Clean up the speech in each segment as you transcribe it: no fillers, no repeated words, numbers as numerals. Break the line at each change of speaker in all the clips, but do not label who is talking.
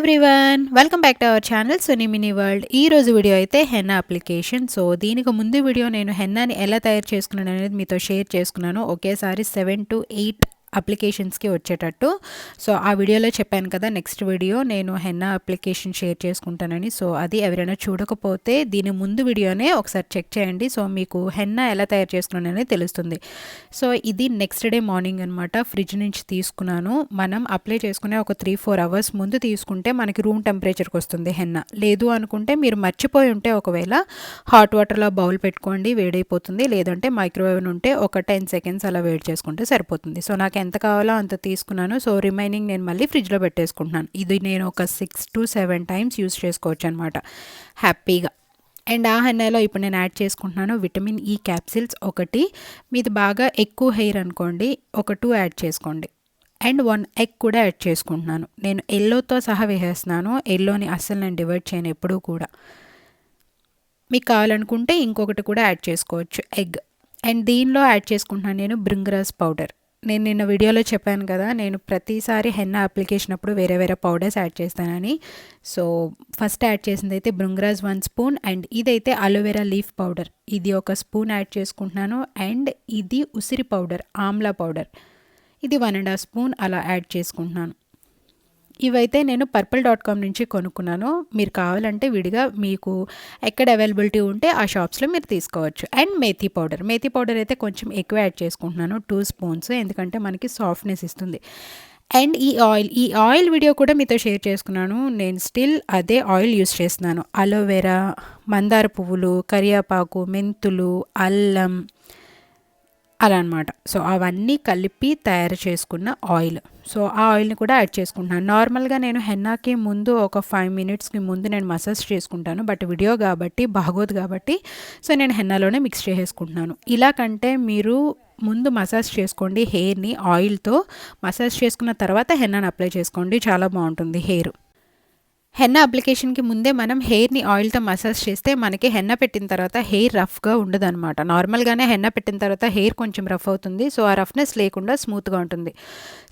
Everyone, welcome back to our channel Suni mini world. ఈ రోజు video అయితే హెన్నా అప్లికేషన్. సో దీనికి ముందు వీడియో నేను హెన్నాని ఎలా తయారు చేసుకున్నాను అనేది మీతో షేర్ చేసుకున్నాను. ఒకేసారి 7 to 8 అప్లికేషన్స్కి వచ్చేటట్టు. సో ఆ వీడియోలో చెప్పాను కదా, నెక్స్ట్ వీడియో నేను హెన్నా అప్లికేషన్ షేర్ చేసుకుంటానని. సో అది ఎవరైనా చూడకపోతే దీని ముందు వీడియోనే ఒకసారి చెక్ చేయండి. సో మీకు హెన్నా ఎలా తయారు చేసుకున్నాను అనేది తెలుస్తుంది. సో ఇది నెక్స్ట్ డే మార్నింగ్ అనమాట. ఫ్రిడ్జ్ నుంచి తీసుకున్నాను. మనం అప్లై చేసుకునే ఒక 3-4 అవర్స్ ముందు తీసుకుంటే మనకి రూమ్ టెంపరేచర్కి వస్తుంది హెన్నా. లేదు అనుకుంటే మీరు మర్చిపోయి ఉంటే ఒకవేళ హాట్ వాటర్లో బౌల్ పెట్టుకోండి, వేడైపోతుంది. లేదంటే మైక్రోవేవ్ ఉంటే ఒక 10 సెకండ్స్ అలా వేడి చేసుకుంటే సరిపోతుంది. సో నాకు ఎంత కావాలో అంత తీసుకున్నాను. సో రిమైనింగ్ నేను మళ్ళీ ఫ్రిడ్జ్లో పెట్టేసుకుంటున్నాను. ఇది నేను ఒక 6 to 7 టైమ్స్ యూస్ చేసుకోవచ్చు అనమాట హ్యాపీగా. అండ్ ఆ హెన్నాలో ఇప్పుడు నేను యాడ్ చేసుకుంటున్నాను విటమిన్ ఈ క్యాప్సిల్స్ ఒకటి. మీది బాగా ఎక్కువ హెయిర్ అనుకోండి, ఒక 2 యాడ్ చేసుకోండి. అండ్ 1 ఎగ్ కూడా యాడ్ చేసుకుంటున్నాను. నేను ఎల్లోతో సహా వేసేస్తున్నాను. ఎల్లోని అస్సలు నేను డివైడ్ చేయను ఎప్పుడూ కూడా. మీకు కావాలనుకుంటే ఇంకొకటి కూడా యాడ్ చేసుకోవచ్చు, ఎగ్. అండ్ దీనిలో యాడ్ చేసుకుంటున్నాను నేను బ్రింగ్రాస్ పౌడర్. నేను నిన్న వీడియోలో చెప్పాను కదా, నేను ప్రతిసారి హెన్నా అప్లికేషన్ అప్పుడు వేరే వేరే పౌడర్స్ యాడ్ చేస్తానని. సో ఫస్ట్ యాడ్ చేసింది అయితే బ్రింగ్రాస్ 1 స్పూన్. అండ్ ఇదైతే అలోవెరా లీఫ్ పౌడర్, ఇది ఒక స్పూన్ యాడ్ చేసుకుంటున్నాను. అండ్ ఇది ఉసిరి పౌడర్, ఆమ్లా పౌడర్, ఇది 1.5 స్పూన్ అలా యాడ్ చేసుకుంటున్నాను. ఇవైతే నేను purple.com నుంచి కొనుక్కున్నాను. మీరు కావాలంటే విడిగా మీకు ఎక్కడ అవైలబిలిటీ ఉంటే ఆ షాప్స్లో మీరు తీసుకోవచ్చు. అండ్ మేథీ పౌడర్ అయితే కొంచెం ఎక్కువ యాడ్ చేసుకుంటున్నాను, 2 స్పూన్స్, ఎందుకంటే మనకి సాఫ్ట్నెస్ ఇస్తుంది. అండ్ ఈ ఆయిల్ వీడియో కూడా మీతో షేర్ చేసుకున్నాను. నేను స్టిల్ అదే ఆయిల్ యూస్ చేస్తున్నాను. అలోవెరా, మందార పువ్వులు, కరివేపాకు, మెంతులు, అల్లం అలా అనమాట. సో అవన్నీ కలిపి తయారు చేసుకున్న ఆయిల్. సో ఆ ఆయిల్ని కూడా యాడ్ చేసుకుంటున్నాను. నార్మల్గా నేను హెన్నాకి ముందు ఒక 5 మినిట్స్కి ముందు నేను మసాజ్ చేసుకుంటాను. బట్ వీడియో కాబట్టి బాగోదు కాబట్టి సో నేను హెన్నాలోనే మిక్స్ చేసేసుకుంటున్నాను. ఇలా కంటే మీరు ముందు మసాజ్ చేసుకోండి హెయిర్ని, ఆయిల్తో మసాజ్ చేసుకున్న తర్వాత హెన్నాని అప్లై చేసుకోండి, చాలా బాగుంటుంది హెయిర్. హెన్నా అప్లికేషన్కి ముందే మనం హెయిర్ని ఆయిల్తో మసాజ్ చేస్తే మనకి హెన్నా పెట్టిన తర్వాత హెయిర్ రఫ్గా ఉండదు అనమాట. నార్మల్గానే హెన్నా పెట్టిన తర్వాత హెయిర్ కొంచెం రఫ్ అవుతుంది. సో ఆ రఫ్నెస్ లేకుండా స్మూత్గా ఉంటుంది.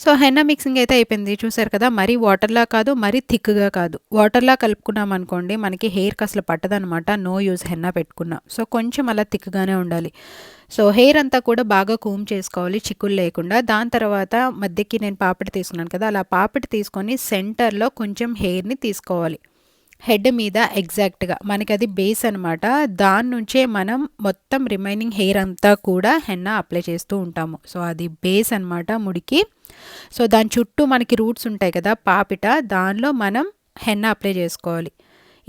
సో హెన్నా మిక్సింగ్ అయితే అయిపోయింది, చూసారు కదా. మరీ వాటర్లా కాదు, మరీ థిక్గా కాదు. వాటర్లా కలుపుకున్నాం అనుకోండి మనకి హెయిర్కి అసలు పట్టదనమాట, నో యూజ్ హెన్నా పెట్టుకున్నా. సో కొంచెం అలా థిక్గానే ఉండాలి. సో హెయిర్ అంతా కూడా బాగా కూమ్ చేసుకోవాలి, చిక్కులు లేకుండా. దాని తర్వాత మధ్యకి నేను పాపిడి తీసుకున్నాను కదా, అలా పాపిడి తీసుకొని సెంటర్లో కొంచెం హెయిర్ని తీసుకోవాలి. హెడ్ మీద ఎగ్జాక్ట్గా మనకి అది బేస్ అనమాట. దాని నుంచే మనం మొత్తం రిమైనింగ్ హెయిర్ అంతా కూడా హెన్నా అప్లై చేస్తూ ఉంటాము. సో అది బేస్ అనమాట ముడికి. సో దాని చుట్టూ మనకి రూట్స్ ఉంటాయి కదా పాపిట, దానిలో మనం హెన్నా అప్లై చేసుకోవాలి.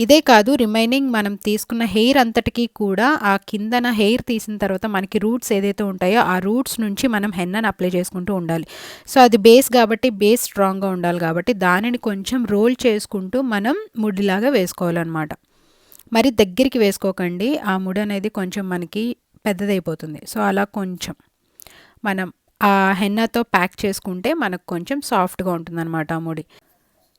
ఇదే కాదు, రిమైనింగ్ మనం తీసుకున్న హెయిర్ అంతటికీ కూడా ఆ కిందన హెయిర్ తీసిన తర్వాత మనకి రూట్స్ ఏదైతే ఉంటాయో ఆ రూట్స్ నుంచి మనం హెన్నాని అప్లై చేసుకుంటూ ఉండాలి. సో అది బేస్ కాబట్టి, బేస్ స్ట్రాంగ్గా ఉండాలి కాబట్టి దానిని కొంచెం రోల్ చేసుకుంటూ మనం ముడిలాగా వేసుకోవాలన్నమాట. మరి దగ్గరికి వేసుకోకండి, ఆ ముడి అనేది కొంచెం మనకి పెద్దదైపోతుంది. సో అలా కొంచెం మనం ఆ హెన్నాతో ప్యాక్ చేసుకుంటే మనకు కొంచెం సాఫ్ట్గా ఉంటుందన్నమాట ఆ ముడి.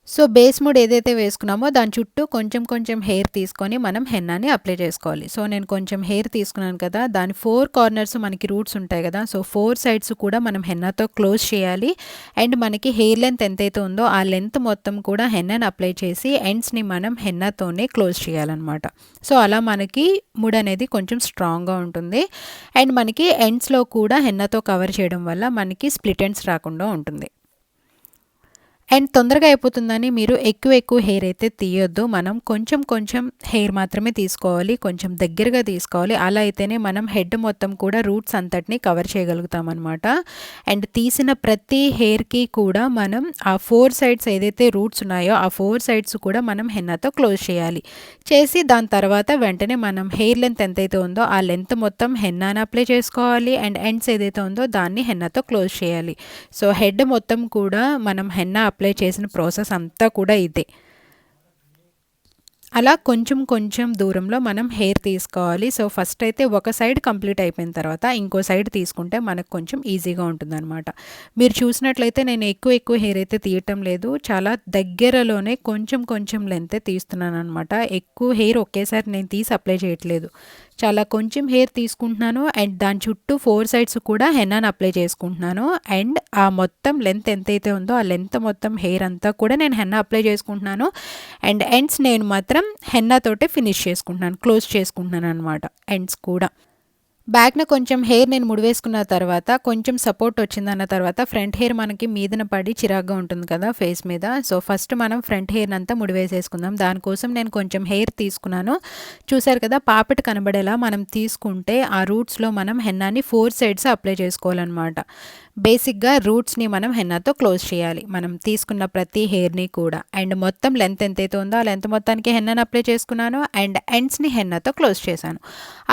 సో బేస్ ముడ్ ఏదైతే వేసుకున్నామో దాని చుట్టూ కొంచెం కొంచెం హెయిర్ తీసుకొని మనం హెన్నాని అప్లై చేసుకోవాలి. సో నేను కొంచెం హెయిర్ తీసుకున్నాను కదా, దాని 4 కార్నర్స్ మనకి రూట్స్ ఉంటాయి కదా, సో 4 సైడ్స్ కూడా మనం హెన్నాతో క్లోజ్ చేయాలి. అండ్ మనకి హెయిర్ లెంత్ ఎంతైతే ఉందో ఆ లెంత్ మొత్తం కూడా హెన్నాని అప్లై చేసి ఎండ్స్ని మనం హెన్నాతోనే క్లోజ్ చేయాలన్నమాట. సో అలా మనకి ముడ్ అనేది కొంచెం స్ట్రాంగ్గా ఉంటుంది. అండ్ మనకి ఎండ్స్లో కూడా హెన్నాతో కవర్ చేయడం వల్ల మనకి స్ప్లిట్ ఎండ్స్ రాకుండా ఉంటుంది. అండ్ తొందరగా అయిపోతుందని మీరు ఎక్కువ హెయిర్ అయితే తీయొద్దు. మనం కొంచెం కొంచెం హెయిర్ మాత్రమే తీసుకోవాలి, కొంచెం దగ్గరగా తీసుకోవాలి. అలా అయితేనే మనం హెడ్ మొత్తం కూడా రూట్స్ అంతటిని కవర్ చేయగలుగుతాం అనమాట. అండ్ తీసిన ప్రతి హెయిర్కి కూడా మనం ఆ 4 సైడ్స్ ఏదైతే రూట్స్ ఉన్నాయో ఆ 4 సైడ్స్ కూడా మనం హెన్నాతో క్లోజ్ చేయాలి. చేసి దాని తర్వాత వెంటనే మనం హెయిర్ లెంత్ ఎంతైతే ఉందో ఆ లెంత్ మొత్తం హెన్నాని అప్లై చేసుకోవాలి. అండ్ ఎండ్స్ ఏదైతే ఉందో దాన్ని హెన్నాతో క్లోజ్ చేయాలి. సో హెడ్ మొత్తం కూడా మనం హెన్నా అప్లై చేసిన ప్రాసెస్ అంతా కూడా ఇదే. అలా కొంచెం కొంచెం దూరంలో మనం హెయిర్ తీసుకోవాలి. సో ఫస్ట్ అయితే ఒక సైడ్ కంప్లీట్ అయిపోయిన తర్వాత ఇంకో సైడ్ తీసుకుంటే మనకు కొంచెం ఈజీగా ఉంటుందన్నమాట. మీరు చూసినట్లయితే నేను ఎక్కువ హెయిర్ అయితే తీయటం లేదు, చాలా దగ్గరలోనే కొంచెం కొంచెం లెంత్ తీస్తున్నాను అనమాట. ఎక్కువ హెయిర్ ఒకేసారి నేను తీసి అప్లై చేయట్లేదు, చాలా కొంచెం హెయిర్ తీసుకుంటున్నాను అండ్ దాని చుట్టూ 4 సైడ్స్ కూడా హెన్నాను అప్లై చేసుకుంటున్నాను. అండ్ ఆ మొత్తం లెంత్ ఎంతైతే ఉందో ఆ లెంత్ మొత్తం హెయిర్ అంతా కూడా నేను హెన్నా అప్లై చేసుకుంటున్నాను. అండ్ ఎండ్స్ నేను మాత్రం హెన్నా తోటే ఫినిష్ చేసుకుంటున్నాను, క్లోజ్ చేసుకుంటున్నాను అనమాట ఎండ్స్ కూడా. బ్యాక్‌న కొంచెం హెయిర్ నేను ముడివేసుకున్న తర్వాత కొంచెం సపోర్ట్ వచ్చిందన్న తర్వాత ఫ్రంట్ హెయిర్ మనకి మీదన పడి చిరాగ్గా ఉంటుంది కదా ఫేస్ మీద. సో ఫస్ట్ మనం ఫ్రంట్ హెయిర్‌నంతా ముడివేసేసుకుందాం. దానికోసం నేను కొంచెం హెయిర్ తీసుకున్నాను. చూసారు కదా, పాపిట కనబడేలా మనం తీసుకుంటే ఆ రూట్స్‌లో మనం హెన్నాని 4 సైడ్స్ అప్లై చేసుకోవాలన్నమాట. బేసిక్‌గా రూట్స్‌ని మనం హెన్నాతో క్లోజ్ చేయాలి, మనం తీసుకున్న ప్రతి హెయిర్‌ని కూడా. అండ్ మొత్తం లెంత్ ఎంతైతే ఉందో ఆ లెంత్ మొత్తానికి హెన్నాని అప్లై చేసుకున్నాను అండ్ ఎండ్స్‌ని హెన్నాతో క్లోజ్ చేశాను.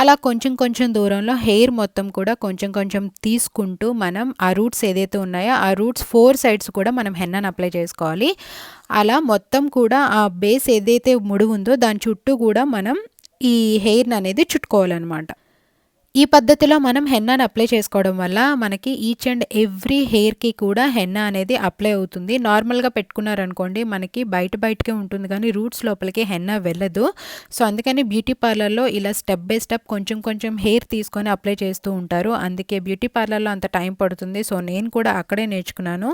అలా కొంచెం కొంచెం దూరంలో హెయిర్ మొత్తం కూడా కొంచెం కొంచెం తీసుకుంటూ మనం ఆ రూట్స్ ఏదైతే ఉన్నాయో ఆ రూట్స్ 4 సైడ్స్ కూడా మనం హెన్నాని అప్లై చేసుకోవాలి. అలా మొత్తం కూడా ఆ బేస్ ఏదైతే ముడువు ఉందో దాని చుట్టూ కూడా మనం ఈ హెయిర్‌ని అనేది చుట్టుకోవాలన్నమాట. ఈ పద్ధతిలో మనం హెన్నాని అప్లై చేసుకోవడం వల్ల మనకి ఈచ్ అండ్ ఎవ్రీ హెయిర్‌కి కూడా హెన్నా అనేది అప్లై అవుతుంది. నార్మల్‌గా పెట్టుకున్నారనుకోండి మనకి బయటకే ఉంటుంది కానీ రూట్స్ లోపలికి హెన్నా వెళ్ళదు. సో అందుకని బ్యూటీ పార్లర్‌లో ఇలా స్టెప్ బై స్టెప్ కొంచెం కొంచెం హెయిర్ తీసుకొని అప్లై చేస్తూ ఉంటారు. అందుకే బ్యూటీ పార్లర్‌లో అంత టైం పడుతుంది. సో నేను కూడా అక్కడే నేర్చుకున్నాను.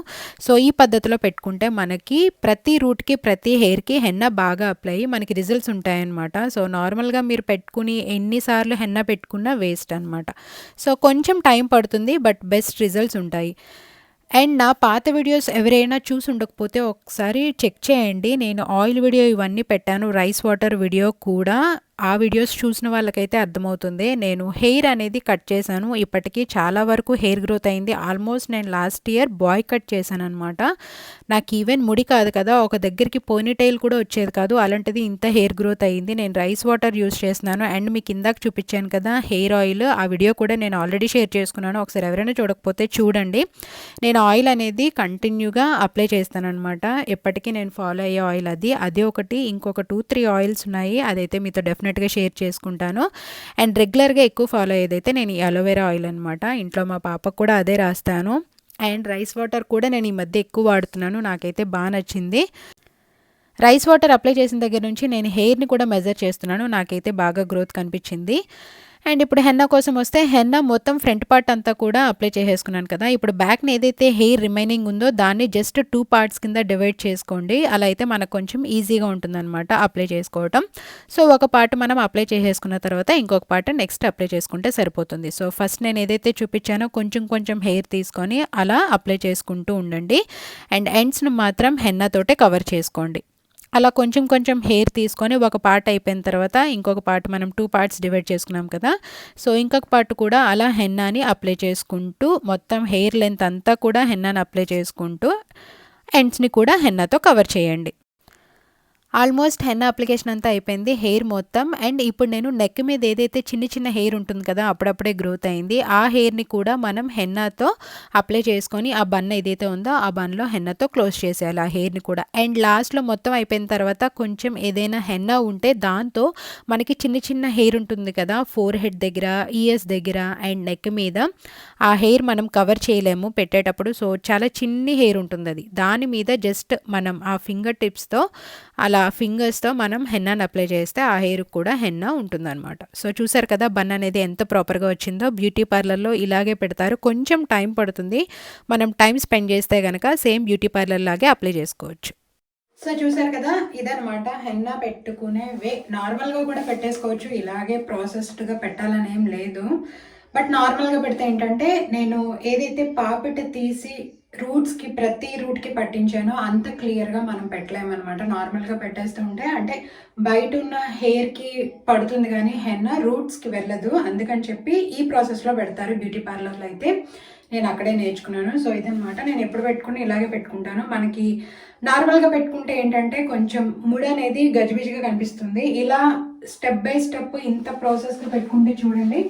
సో ఈ పద్ధతిలో పెట్టుకుంటే మనకి ప్రతి రూట్‌కి ప్రతి హెయిర్‌కి హెన్నా బాగా అప్లై అయ్యి మనకి రిజల్ట్స్ ఉంటాయన్నమాట. సో నార్మల్‌గా మీరు పెట్టుకుని ఎన్నిసార్లు హెన్నా పెట్టుకున్నా వేస్ట్ అనమాట. సో కొంచెం టైం పడుతుంది బట్ బెస్ట్ రిజల్ట్స్ ఉంటాయి. అండ్ నా పాత వీడియోస్ ఎవరైనా చూసి ఉండకపోతే ఒకసారి చెక్ చేయండి. నేను ఆయిల్ వీడియో ఇవన్నీ పెట్టాను, రైస్ వాటర్ వీడియో కూడా. ఆ వీడియోస్ చూసిన వాళ్ళకైతే అర్థమవుతుంది. నేను హెయిర్ అనేది కట్ చేశాను. ఇప్పటికీ చాలా వరకు హెయిర్ గ్రోత్ అయింది. ఆల్మోస్ట్ నేను లాస్ట్ ఇయర్ బాయ్ కట్ చేశాను అనమాట. నాకు ఈవెన్ ముడి కాదు కదా, ఒక దగ్గరికి పోనీటైల్ కూడా వచ్చేది కాదు, అలాంటిది ఇంత హెయిర్ గ్రోత్ అయింది. నేను రైస్ వాటర్ యూస్ చేస్తున్నాను అండ్ మీకు ఇందాక చూపించాను కదా హెయిర్ ఆయిల్, ఆ వీడియో కూడా నేను ఆల్రెడీ షేర్ చేసుకున్నాను. ఒకసారి ఎవరైనా చూడకపోతే చూడండి. నేను ఆయిల్ అనేది కంటిన్యూగా అప్లై చేస్తానన్నమాట. ఎప్పటికీ నేను ఫాలో అయ్యే ఆయిల్ అది ఒకటి. ఇంకొక 2-3 ఆయిల్స్ ఉన్నాయి, అదైతే మీతో డెఫినెట్గా షేర్ చేసుకుంటాను. అండ్ రెగ్యులర్గా ఎక్కువ ఫాలో అయ్యేదైతే నేను ఈ అలోవెరా ఆయిల్ అనమాట. ఇంట్లో మా పాపకు కూడా అదే రాస్తాను. అండ్ రైస్ వాటర్ కూడా నేను ఈ మధ్య ఎక్కువ వాడుతున్నాను, నాకైతే బాగా నచ్చింది. రైస్ వాటర్ అప్లై చేసిన దగ్గర నుంచి నేను హెయిర్ని కూడా మెజర్ చేస్తున్నాను, నాకైతే బాగా గ్రోత్ కనిపించింది. అండ్ ఇప్పుడు హెన్నా కోసం వస్తే హెన్నా మొత్తం ఫ్రంట్ పార్ట్ అంతా కూడా అప్లై చేసేసుకున్నాను కదా. ఇప్పుడు బ్యాక్ని ఏదైతే హెయిర్ రిమైనింగ్ ఉందో దాన్ని జస్ట్ 2 పార్ట్స్ కింద డివైడ్ చేసుకోండి. అలా అయితే మనకు కొంచెం ఈజీగా ఉంటుందన్నమాట అప్లై చేసుకోవటం. సో ఒక పార్ట్ మనం అప్లై చేసేసుకున్న తర్వాత ఇంకొక పార్ట్ నెక్స్ట్ అప్లై చేసుకుంటే సరిపోతుంది. సో ఫస్ట్ నేను ఏదైతే చూపించానో కొంచెం కొంచెం హెయిర్ తీసుకొని అలా అప్లై చేసుకుంటూ ఉండండి. అండ్ ఎండ్స్ను మాత్రం హెన్నా తోటే కవర్ చేసుకోండి. అలా కొంచెం కొంచెం హెయిర్ తీసుకొని ఒక పార్ట్ అయిపోయిన తర్వాత ఇంకొక పార్ట్ మనం 2 పార్ట్స్ డివైడ్ చేసుకున్నాం కదా. సో ఇంకొక పార్ట్ కూడా అలా హెన్నాని అప్లై చేసుకుంటూ మొత్తం హెయిర్ లెంత్ అంతా కూడా హెన్నాని అప్లై చేసుకుంటూ ఎండ్స్ని కూడా హెన్నాతో కవర్ చేయండి. ఆల్మోస్ట్ హెన్నా అప్లికేషన్ అంతా అయిపోయింది హెయిర్ మొత్తం. అండ్ ఇప్పుడు నేను నెక్ మీద ఏదైతే చిన్న చిన్న హెయిర్ ఉంటుంది కదా, అప్పుడప్పుడే గ్రోత్ అయింది, ఆ హెయిర్ని కూడా మనం హెన్నాతో అప్లై చేసుకొని ఆ బన్ ఏదైతే ఉందో ఆ బన్లో హెన్నాతో క్లోజ్ చేసేయాలి ఆ హెయిర్ని కూడా. అండ్ లాస్ట్లో మొత్తం అయిపోయిన తర్వాత కొంచెం ఏదైనా హెన్నా ఉంటే దాంతో మనకి చిన్న చిన్న హెయిర్ ఉంటుంది కదా ఫోర్ హెడ్ దగ్గర, ఇయర్స్ దగ్గర అండ్ నెక్ మీద, ఆ హెయిర్ మనం కవర్ చేయలేము పెట్టేటప్పుడు. సో చాలా చిన్ని హెయిర్ ఉంటుంది, అది దాని మీద జస్ట్ మనం ఆ ఫింగర్ టిప్స్తో అలా ఫింగర్స్తో మనం హెన్నాని అప్లై చేస్తే ఆ హెయిర్ కూడా హెన్నా ఉంటుందన్నమాట. సో చూసారు కదా బన్ అనేది ఎంత ప్రాపర్గా వచ్చిందో. బ్యూటీ పార్లర్లో ఇలాగే పెడతారు, కొంచెం టైం పడుతుంది, మనం టైం స్పెండ్ చేస్తే కనుక సేమ్ బ్యూటీ పార్లర్ లాగే అప్లై చేసుకోవచ్చు. సో చూసారు కదా, ఇదనమాట హెన్నా పెట్టుకునే వే. నార్మల్గా కూడా పెట్టేసుకోవచ్చు, ఇలాగే ప్రాసెస్డ్గా పెట్టాలని ఏం లేదు. బట్ నార్మల్గా పెడితే ఏంటంటే నేను ఏదైతే పాపిట తీసి రూట్స్కి ప్రతి రూట్కి పట్టించానో అంత క్లియర్గా మనం పెట్టలేమన్నమాట. నార్మల్గా పెట్టేస్తూ ఉంటే అంటే బయట ఉన్న హెయిర్కి పడుతుంది కానీ హెన్నా రూట్స్కి వెళ్ళదు. అందుకని చెప్పి ఈ ప్రాసెస్లో పెడతారు బ్యూటీ పార్లర్లో అయితే. నేను అక్కడే నేర్చుకున్నాను. సో ఇదనమాట, నేను ఎప్పుడు పెట్టుకుని ఇలాగే పెట్టుకుంటాను. మనకి నార్మల్గా పెట్టుకుంటే ఏంటంటే కొంచెం ముడి అనేది గజిబిజిగా కనిపిస్తుంది. ఇలా స్టెప్ బై స్టెప్ ఇంత ప్రాసెస్గా పెట్టుకుంటే చూడండి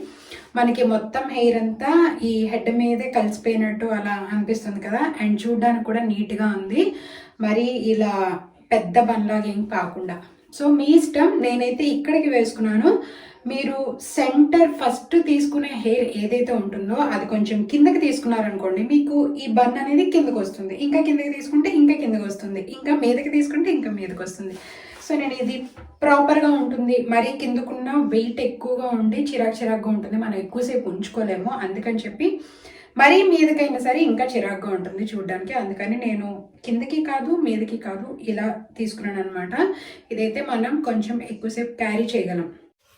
మనకి మొత్తం హెయిర్ అంతా ఈ హెడ్ మీదే కలిసిపోయినట్టు అలా అనిపిస్తుంది కదా. అండ్ చూడడానికి కూడా నీట్గా ఉంది, మరి ఇలా పెద్ద బన్లాగా ఏం కాకుండా. సో మీ ఇష్టం, నేనైతే ఇక్కడికి వేసుకున్నాను. మీరు సెంటర్ ఫస్ట్ తీసుకునే హెయిర్ ఏదైతే ఉంటుందో అది కొంచెం కిందకి తీసుకున్నారనుకోండి, మీకు ఈ బన్ అనేది కిందకు వస్తుంది. ఇంకా కిందకి తీసుకుంటే ఇంకా కిందకి వస్తుంది, ఇంకా మీదకి తీసుకుంటే ఇంకా మీదకి వస్తుంది. సో నేను ఇది ప్రాపర్గా ఉంటుంది, మరీ కిందకున్న వెయిట్ ఎక్కువగా ఉండి చిరాకుగా ఉంటుంది, మనం ఎక్కువసేపు ఉంచుకోలేము. అందుకని చెప్పి మరీ మీదకైనా సరే ఇంకా చిరాకుగా ఉంటుంది చూడడానికి. అందుకని నేను కిందకి కాదు మీదకి కాదు ఇలా తీసుకున్నాను అనమాట. ఇదైతే మనం కొంచెం ఎక్కువసేపు క్యారీ చేయగలం.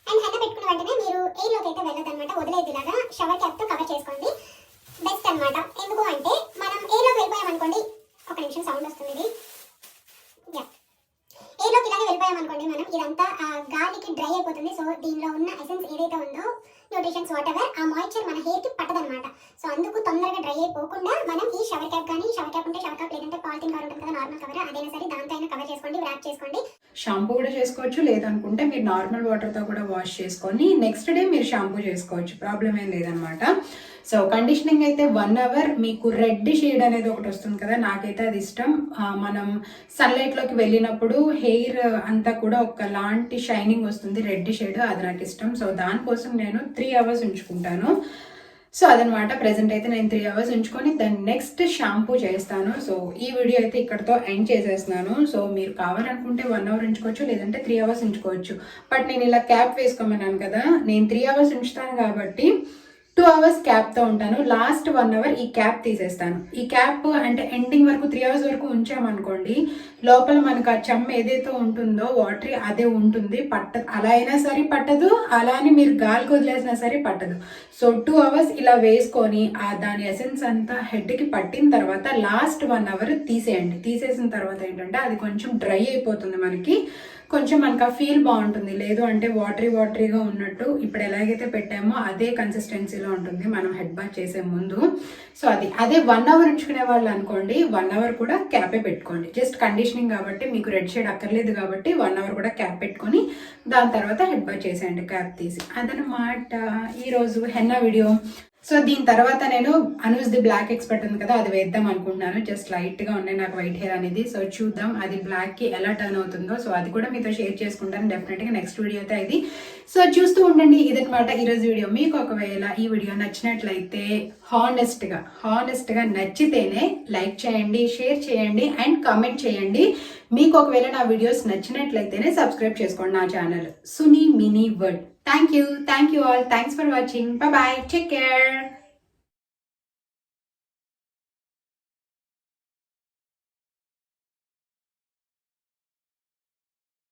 అండ్ హెన్న పెట్టుకున్న వెంటనే మీరు ఎయిర్లోకి అయితే వెళ్ళదన్నమాట, వదిలేదిలాగా షవర్ క్యాప్తో కవర్ చేసుకోండి, బెస్ట్ అనమాట. ఎందుకు అంటే మనం ఎయిర్లోకి వెళ్ళిపోయామనుకోండి, ఒక నిమిషం సౌండ్ వస్తుంది ఇది, ఎయిర్లోకి ఇలాగే వెళ్ళిపోయామనుకోండి మనం, ఇదంతా గాలికి డ్రై అయిపోతుంది. సో దీనిలో ఉన్న ఎసెన్స్ ఏదైతే ఉందో, న్యూట్రిషన్స్ వాట్ ఎవర్, ఆ మాయిశ్చర్ మన హెయిర్కి పట్టదనమాట. సో అందుకు తొందరగా డ్రై అయిపోకుండా మనం ఈ షవర్ క్యాప్ కానీ, షవర్ క్యాప్ ఉంటే షవర్ క్యాప్, లేదంటే పాలిథిన్ కవర్ ఉంటుంది కదా నార్మల్ కవర్, అదైనా సరే దాంతో అయినా కవర్ చేసుకోండి, ర్యాప్ చేసుకోండి.
షాంపూ కూడా చేసుకోవచ్చు, లేదనుకుంటే మీరు నార్మల్ వాటర్తో కూడా వాష్ చేసుకొని నెక్స్ట్ డే మీరు షాంపూ చేసుకోవచ్చు, ప్రాబ్లం ఏం లేదనమాట. సో కండిషనింగ్ అయితే 1 అవర్. మీకు రెడ్ షేడ్ అనేది ఒకటి వస్తుంది కదా, నాకైతే అది ఇష్టం. మనం సన్లైట్లోకి వెళ్ళినప్పుడు హెయిర్ అంతా కూడా ఒకలాంటి షైనింగ్ వస్తుంది, రెడ్ షేడ్, అది నాకు ఇష్టం. సో దానికోసం నేను 3 అవర్స్ ఉంచుకుంటాను. సో అదనమాట. ప్రెజెంట్ అయితే నేను 3 అవర్స్ ఉంచుకొని దాన్ని నెక్స్ట్ షాంపూ చేస్తాను. సో ఈ వీడియో అయితే ఇక్కడతో ఎండ్ చేసేస్తున్నాను. సో మీరు కావాలనుకుంటే 1 అవర్ ఉంచుకోవచ్చు, లేదంటే 3 అవర్స్ ఉంచుకోవచ్చు. బట్ నేను ఇలా క్యాప్ వేసుకోమన్నాను కదా, నేను 3 అవర్స్ ఉంచుతాను కాబట్టి 2 అవర్స్ క్యాప్తో ఉంటాను. లాస్ట్ 1 అవర్ ఈ క్యాప్ తీసేస్తాను. ఈ క్యాప్ అంటే ఎండింగ్ వరకు 3 అవర్స్ వరకు ఉంచామనుకోండి, లోపల మనకు ఆ చెమ్మ ఏదైతే ఉంటుందో వాటరీ అదే ఉంటుంది, పట్టదు. అలా అయినా సరే పట్టదు, అలా అని మీరు గాలికి వదిలేసినా సరే పట్టదు. సో 2 అవర్స్ ఇలా వేసుకొని దాని ఎసెన్స్ అంతా హెడ్కి పట్టిన తర్వాత లాస్ట్ 1 అవర్ తీసేయండి. తీసేసిన తర్వాత ఏంటంటే అది కొంచెం డ్రై అయిపోతుంది, కొంచెం మనకు ఆ ఫీల్ బాగుంటుంది. లేదు అంటే వాటరీగా ఉన్నట్టు ఇప్పుడు ఎలాగైతే పెట్టామో అదే కన్సిస్టెన్సీలో ఉంటుంది మనం హెడ్ బాత్ చేసే ముందు. సో అదే 1 అవర్ ఉంచుకునే వాళ్ళు అనుకోండి, 1 అవర్ కూడా క్యాపే పెట్టుకోండి. జస్ట్ కండిషనింగ్ కాబట్టి మీకు రెడ్ షేడ్ అక్కర్లేదు కాబట్టి 1 అవర్ కూడా క్యాప్ పెట్టుకొని దాని తర్వాత హెడ్ బాత్ చేసేయండి క్యాప్ తీసి. అదనమాట ఈరోజు హెన్నా వీడియో. సో దీని తర్వాత నేను అనూస్ ది బ్లాక్ ఎక్స్పర్ట్ ఉంది కదా, అది వేద్దాం అనుకుంటున్నాను. జస్ట్ లైట్గా ఉన్నాయి నాకు వైట్ హెయిర్ అనేది. సో చూద్దాం అది బ్లాక్కి ఎలా టర్న్ అవుతుందో. సో అది కూడా మీతో షేర్ చేసుకుంటాను డెఫినెట్గా నెక్స్ట్ వీడియో అయితే ఇది. సో చూస్తూ ఉండండి. ఇదనమాట ఈరోజు వీడియో. మీకు ఒకవేళ ఈ వీడియో నచ్చినట్లయితే హానెస్ట్గా నచ్చితేనే లైక్ చేయండి, షేర్ చేయండి అండ్ కామెంట్ చేయండి. మీకు ఒకవేళ నా వీడియోస్ నచ్చినట్లయితేనే సబ్స్క్రైబ్ చేసుకోండి నా channel Suni mini world. Thank you all. Thanks for watching. Bye bye. Take care.